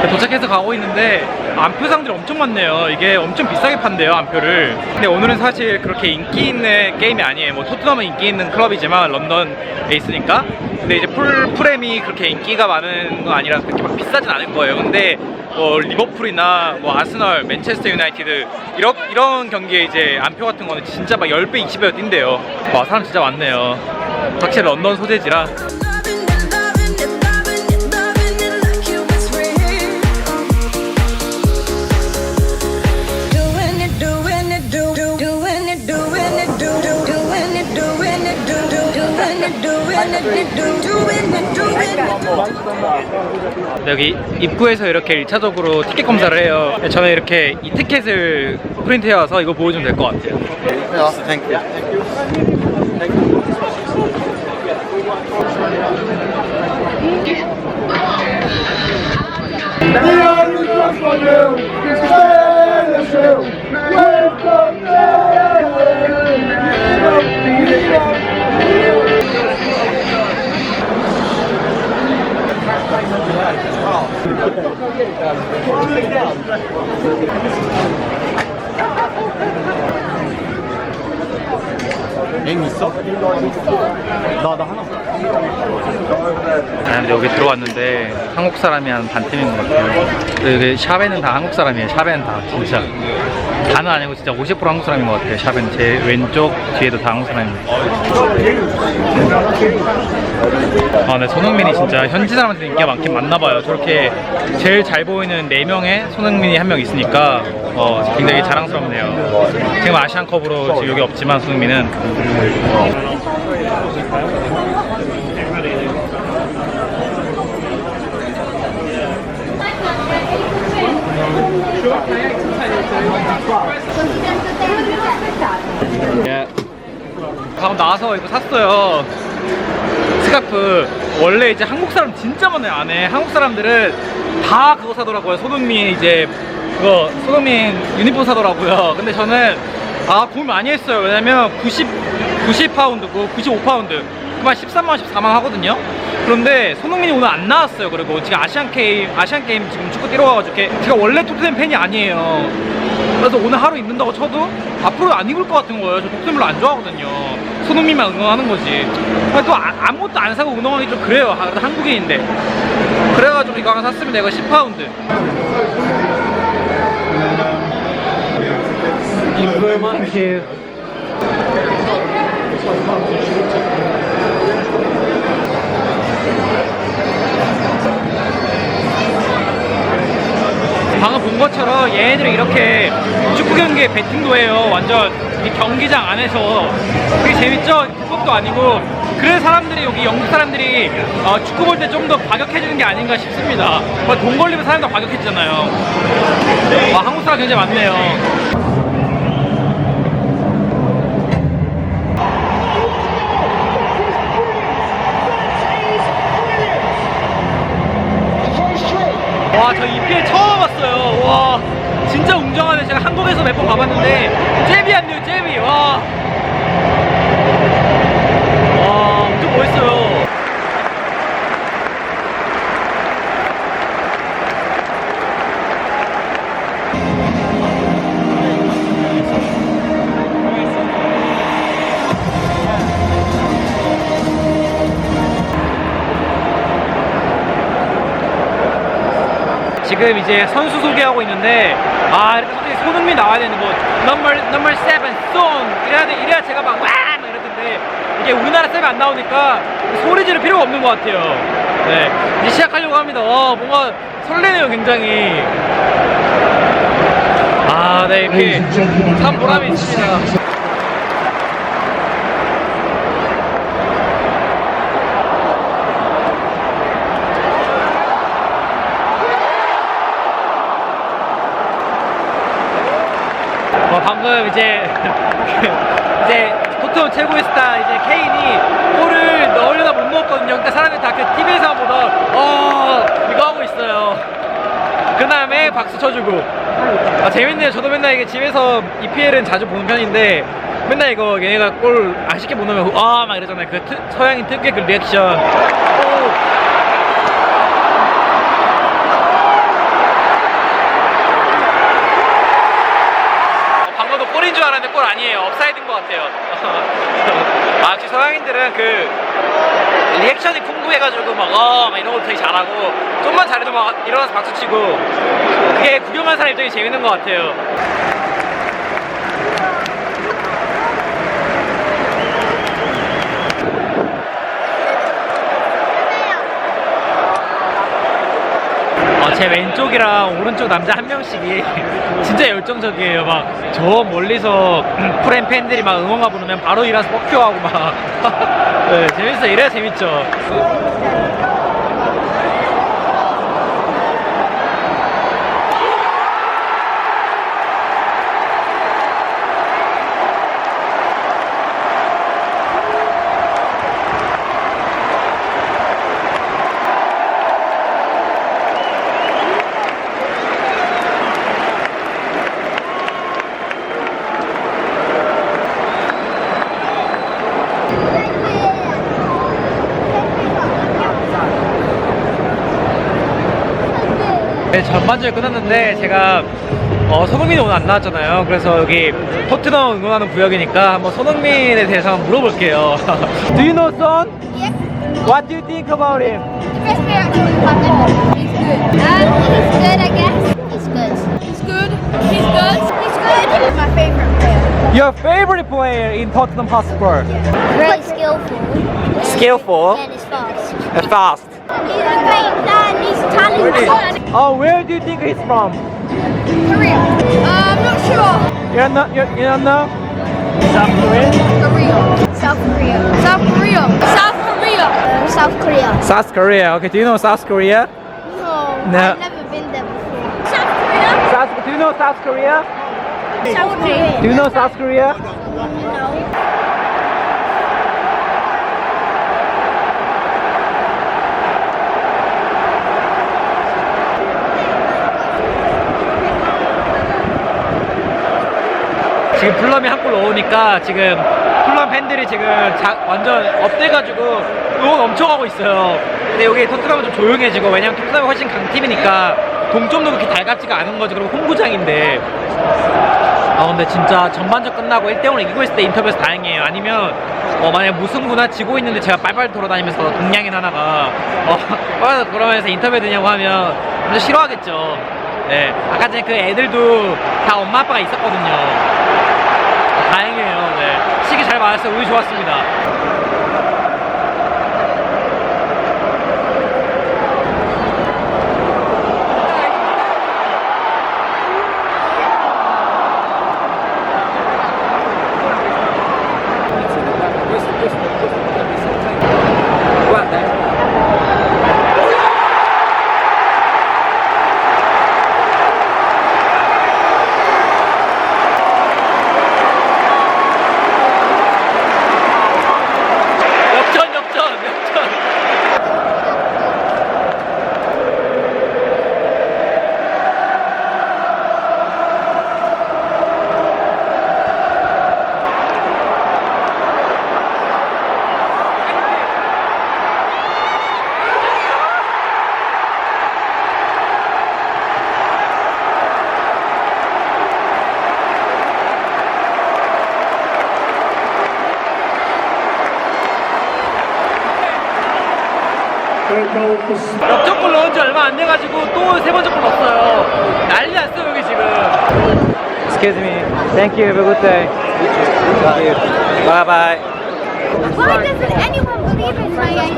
도착해서 가고 있는데 암표 상들이 엄청 많네요. 이게 엄청 비싸게 판대요, 암표를. 근데 오늘은 사실 그렇게 인기 있는 게임이 아니에요. 뭐 토트넘은 인기 있는 클럽이지만 런던에 있으니까. 근데 이제 풀프렘이 그렇게 인기가 많은 건 아니라서 그렇게 막 비싸진 않을 거예요. 근데 뭐 리버풀이나 뭐 아스널, 맨체스터 유나이티드 이런 경기에 이제 암표 같은 거는 진짜 막 10배, 20배가 뛴대요. 와, 사람 진짜 많네요. 확실히 런던 소재지라. 여기 입구에서 이렇게 1차적으로 티켓 검사를 해요. 저는 이렇게 이 티켓을 프린트 해와서 이거 보여주면 될 것 같아요. 앵 있어? 나 하나. 근데 여기 들어왔는데 한국 사람이 한 반팀인 것 같아요. 여기 샵에는 다 한국 사람이에요. 샵에는 다 진짜 다는 아니고 진짜 50% 한국 사람인 것 같아요. 샵은 제 왼쪽 뒤에도 다 한국 사람입니다. 네, 손흥민이 진짜 현지 사람한테 인기가 많긴 많나봐요. 저렇게 제일 잘 보이는 4명에 손흥민이 한 명 있으니까 굉장히 자랑스럽네요. 지금 아시안컵으로 지금 여기 없지만 손흥민은 방금 나와서 이거 샀어요. 스카프. 원래 이제 한국 사람 진짜 많아요. 안에 한국 사람들은 다 그거 사더라고요. 손흥민 이제 그거 손흥민 유니폼 사더라고요. 근데 저는 고민 많이 했어요. 왜냐면 90파운드고 95파운드 그만 13만 14만 하거든요. 그런데 손흥민이 오늘 안 나왔어요. 그리고 지금 아시안 게임 지금 축구 뛰러 와가지고 제가 원래 토트넘 팬이 아니에요. 그래서 오늘 하루 입는다고 쳐도 앞으로 안 입을 것 같은 거예요. 저 토트넘 별로 안 좋아하거든요. 손흥민만 응원하는 거지. 또 아무것도 안 사고 응원하기 좀 그래요. 한국인인데. 그래가지고 이거 하나 샀습니다. 이거 10파운드. Thank you. 방금 본 것처럼 얘네들이 이렇게 축구 경기에 배팅도 해요. 완전 이 경기장 안에서. 되게 재밌죠? 그것도 아니고. 그래서 사람들이 여기 영국 사람들이 축구 볼 때 좀 더 과격해지는 게 아닌가 싶습니다. 돈 걸리면 사람들 과격해지잖아요. 한국 사람 굉장히 많네요. 와, 저 EPL 처음 와봤어요. 와, 진짜 웅장하네. 제가 한국에서 몇 번 가봤는데 잽이 안 돼요, 잽이. 와, 엄청 멋있어요. 지금 이제 선수 소개하고 있는데 이렇게 솔직히 손흥민 나와야 되는 뭐 넘버 7 손 이래야 제가 막 이러던데 이게 우리나라 쌤이 안 나오니까 소리 지를 필요가 없는 것 같아요. 네, 이제 시작하려고 합니다. 뭔가 설레네요, 굉장히. 네, 이렇게 참 보람이 있습니다. 방금 이제 이제 토트넘 최고의 스타 이제 케인이 골을 넣으려다 못 넣었거든요. 그러니까 사람들이 다 그 TV에서 보던 이거 하고 있어요. 그 다음에 박수 쳐주고. 재밌네요. 저도 맨날 이게 집에서 EPL은 자주 보는 편인데 맨날 이거 얘네가 골 아쉽게 못 넣으면 막 이러잖아요. 그 서양인 특유의 그 리액션. 방금도 골인 줄 알았는데 골 아니에요. 업사이드인 것 같아요. 역시 서양인들은 그 리액션이 풍부해가지고 막 이런 거 되게 잘하고 좀만 잘해도 막 일어나서 박수 치고 그게 구경하는 사람 입장이 재밌는 것 같아요. 제 왼쪽이랑 오른쪽 남자 한 명씩이 진짜 열정적이에요. 막 저 멀리서 프렌 팬들이 막 응원가 부르면 바로 일어나서 뻑큐하고 막 네, 재밌어요. 이래야 재밌죠. 네, 전반전이 끝났는데 제가 손흥민이 오늘 안 나왔잖아요. 그래서 여기 토트넘 응원하는 구역이니까 한번 손흥민에 대해서 한번 물어볼게요. Do you know Son? Yep. What do you think about him? The best player actually in Tottenham. He's good. He's good, I guess. He's good. He's good. He's good. He's good. He's my favorite player. Your favorite player in Tottenham Hotspur? Very skillful. Skillful And he's fast. and fast. He's a great man. He's talented. Where do you think he's from? Korea. I'm not sure. You don't know? South Korea? Korea. South Korea. South Korea. South Korea. South Korea. South Korea. Okay, do you know South Korea? No. No. I've never been there before. South Korea. Do you know South Korea? South Korea. Do you know South Korea? No. 지금 플럼이 한 골 넣으니까 지금 플럼 팬들이 지금 완전 업돼가지고 응원 엄청 하고 있어요. 근데 여기 토트넘은 좀 조용해지고 왜냐면 토트넘이 훨씬 강팀이니까 동점도 그렇게 달갑지가 않은 거지. 그리고 홈구장인데 근데 진짜 전반전 끝나고 1대0로 이기고 있을 때 인터뷰에서 다행이에요. 아니면 만약에 무승부나 지고 있는데 제가 빨빨 돌아다니면서 동양인 하나가 빨빨 돌아다니면서 인터뷰 되냐고 하면 완전 싫어하겠죠. 네, 아까 전에 그 애들도 다 엄마 아빠가 있었거든요. 다행이에요. 네. 시기 잘 맞았어요. 운이 좋았습니다. 역전골 넣은 지 얼마 안 돼가지고 또 세 번째 골 넣었어요. 난리 났어요 여기 지금. Excuse me. Thank you. Have a good day. Thank you. Bye bye. Why doesn't anyone believe in my idea?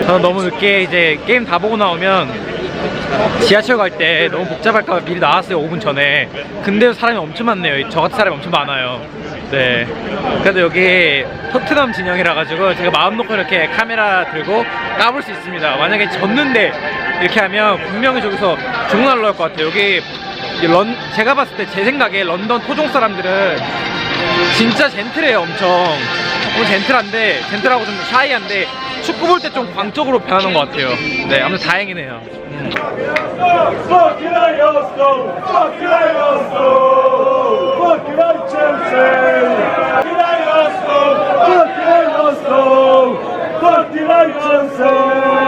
저는 너무 늦게 이제 게임 다 보고 나오면 지하철 갈 때 너무 복잡할까 봐 미리 나왔어요. 5분 전에. 근데 사람이 엄청 많네요. 저 같은 사람이 엄청 많아요. 네. 그래도 여기 토트넘 진영이라 가지고 제가 마음 놓고 이렇게 카메라 들고 까볼 수 있습니다. 만약에 졌는데 이렇게 하면 분명히 저기서 중날 나올 것 같아요. 여기 제가 봤을 때 제 생각에 런던 토종 사람들은 진짜 젠틀해요. 엄청 젠틀하고 좀 샤이한데 축구 볼 때 좀 광적으로 변하는 것 같아요. 네, 아무튼 다행이네요. Fucking hell, Arsenal! Fucking hell, Arsenal! Fucking hell, Chelsea! Fucking hell, Arsenal! Fucking hell, Arsenal! Fucking hell, Chelsea!